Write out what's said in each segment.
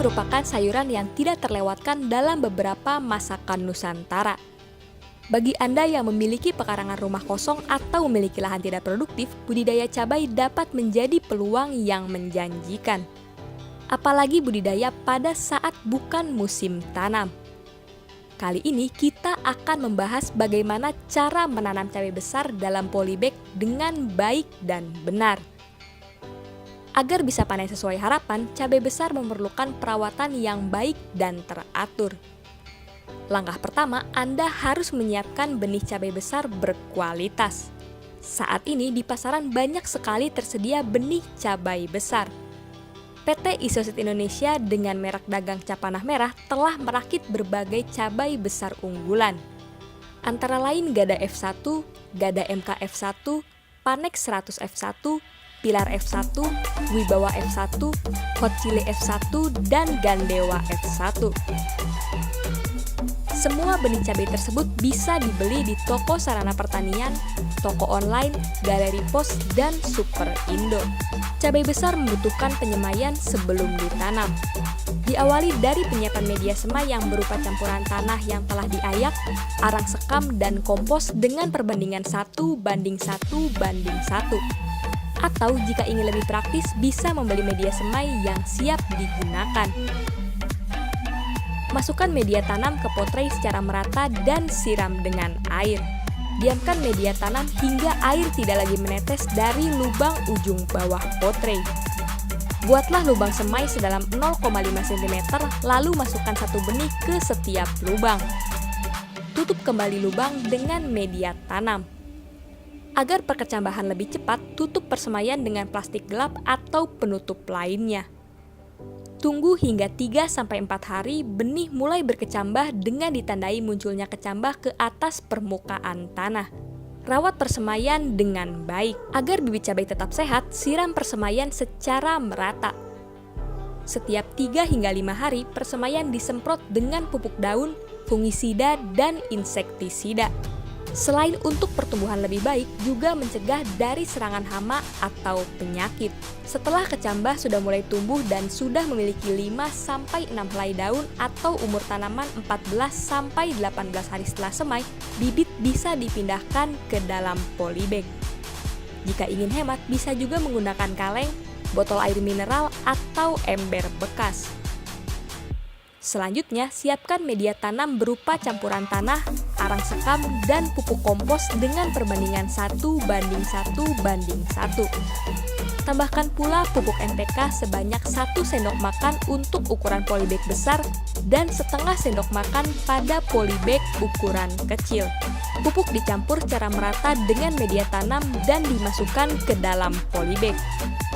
merupakan sayuran yang tidak terlewatkan dalam beberapa masakan Nusantara. Bagi Anda yang memiliki pekarangan rumah kosong atau memiliki lahan tidak produktif, budidaya cabai dapat menjadi peluang yang menjanjikan. Apalagi budidaya pada saat bukan musim tanam. Kali ini kita akan membahas bagaimana cara menanam cabai besar dalam polybag dengan baik dan benar. Agar bisa panen sesuai harapan, cabai besar memerlukan perawatan yang baik dan teratur. Langkah pertama, Anda harus menyiapkan benih cabai besar berkualitas. Saat ini di pasaran banyak sekali tersedia benih cabai besar. PT Isoseed Indonesia dengan merek dagang cap panah merah telah merakit berbagai cabai besar unggulan. Antara lain Gada F1, Gada MK F1, Panex 100 F1, Pilar F1, Wibawa F1, Hot Chili F1, dan Gandewa F1. Semua benih cabai tersebut bisa dibeli di toko sarana pertanian, toko online, galeri pos, dan Super Indo. Cabai besar membutuhkan penyemaian sebelum ditanam. Diawali dari penyiapan media semai yang berupa campuran tanah yang telah diayak, arang sekam, dan kompos dengan perbandingan 1:1:1. Atau jika ingin lebih praktis, bisa membeli media semai yang siap digunakan. Masukkan media tanam ke pot tray secara merata dan siram dengan air. Diamkan media tanam hingga air tidak lagi menetes dari lubang ujung bawah pot tray. Buatlah lubang semai sedalam 0,5 cm, lalu masukkan satu benih ke setiap lubang. Tutup kembali lubang dengan media tanam. Agar perkecambahan lebih cepat, tutup persemaian dengan plastik gelap atau penutup lainnya. Tunggu hingga 3-4 hari benih mulai berkecambah dengan ditandai munculnya kecambah ke atas permukaan tanah. Rawat persemaian dengan baik. Agar bibit cabai tetap sehat, siram persemaian secara merata. Setiap 3-5 hari, persemaian disemprot dengan pupuk daun, fungisida, dan insektisida. Selain untuk pertumbuhan lebih baik, juga mencegah dari serangan hama atau penyakit. Setelah kecambah sudah mulai tumbuh dan sudah memiliki 5-6 helai daun atau umur tanaman 14-18 hari setelah semai, bibit bisa dipindahkan ke dalam polybag. Jika ingin hemat, bisa juga menggunakan kaleng, botol air mineral, atau ember bekas. Selanjutnya, siapkan media tanam berupa campuran tanah, arang sekam, dan pupuk kompos dengan perbandingan 1:1:1. Tambahkan pula pupuk NPK sebanyak 1 sendok makan untuk ukuran polybag besar dan setengah sendok makan pada polybag ukuran kecil. Pupuk dicampur secara merata dengan media tanam dan dimasukkan ke dalam polybag.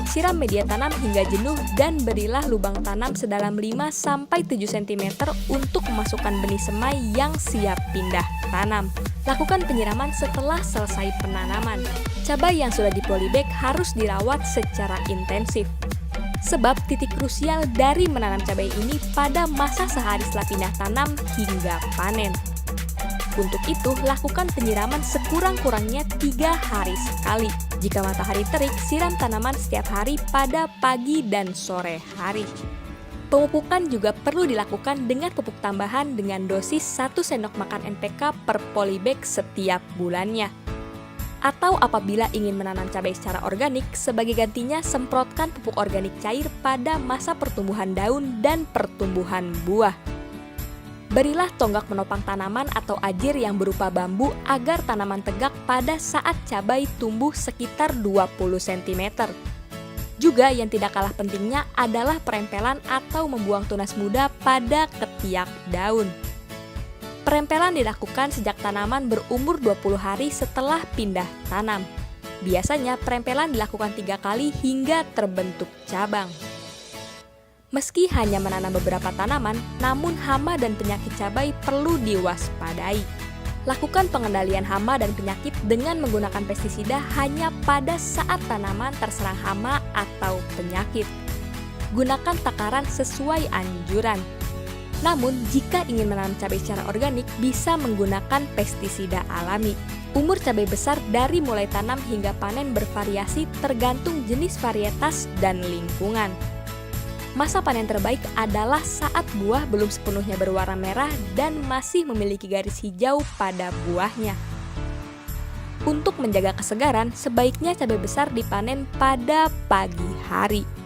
Siram media tanam hingga jenuh dan berilah lubang tanam sedalam 5-7 cm untuk memasukkan benih semai yang siap pindah tanam. Lakukan penyiraman setelah selesai penanaman. Cabai yang sudah di polybag harus dirawat secara intensif. Sebab titik krusial dari menanam cabai ini pada masa sehari setelah pindah tanam hingga panen. Untuk itu, lakukan penyiraman sekurang-kurangnya 3 hari sekali. Jika matahari terik, siram tanaman setiap hari pada pagi dan sore hari. Pemupukan juga perlu dilakukan dengan pupuk tambahan dengan dosis 1 sendok makan NPK per polybag setiap bulannya. Atau apabila ingin menanam cabai secara organik, sebagai gantinya semprotkan pupuk organik cair pada masa pertumbuhan daun dan pertumbuhan buah. Berilah tonggak menopang tanaman atau ajir yang berupa bambu agar tanaman tegak pada saat cabai tumbuh sekitar 20 cm. Juga yang tidak kalah pentingnya adalah perempelan atau membuang tunas muda pada ketiak daun. Perempelan dilakukan sejak tanaman berumur 20 hari setelah pindah tanam. Biasanya perempelan dilakukan 3 kali hingga terbentuk cabang. Meski hanya menanam beberapa tanaman, namun hama dan penyakit cabai perlu diwaspadai. Lakukan pengendalian hama dan penyakit dengan menggunakan pestisida hanya pada saat tanaman terserang hama atau penyakit. Gunakan takaran sesuai anjuran. Namun, jika ingin menanam cabai secara organik, bisa menggunakan pestisida alami. Umur cabai besar dari mulai tanam hingga panen bervariasi tergantung jenis varietas dan lingkungan. Masa panen terbaik adalah saat buah belum sepenuhnya berwarna merah dan masih memiliki garis hijau pada buahnya. Untuk menjaga kesegaran, sebaiknya cabai besar dipanen pada pagi hari.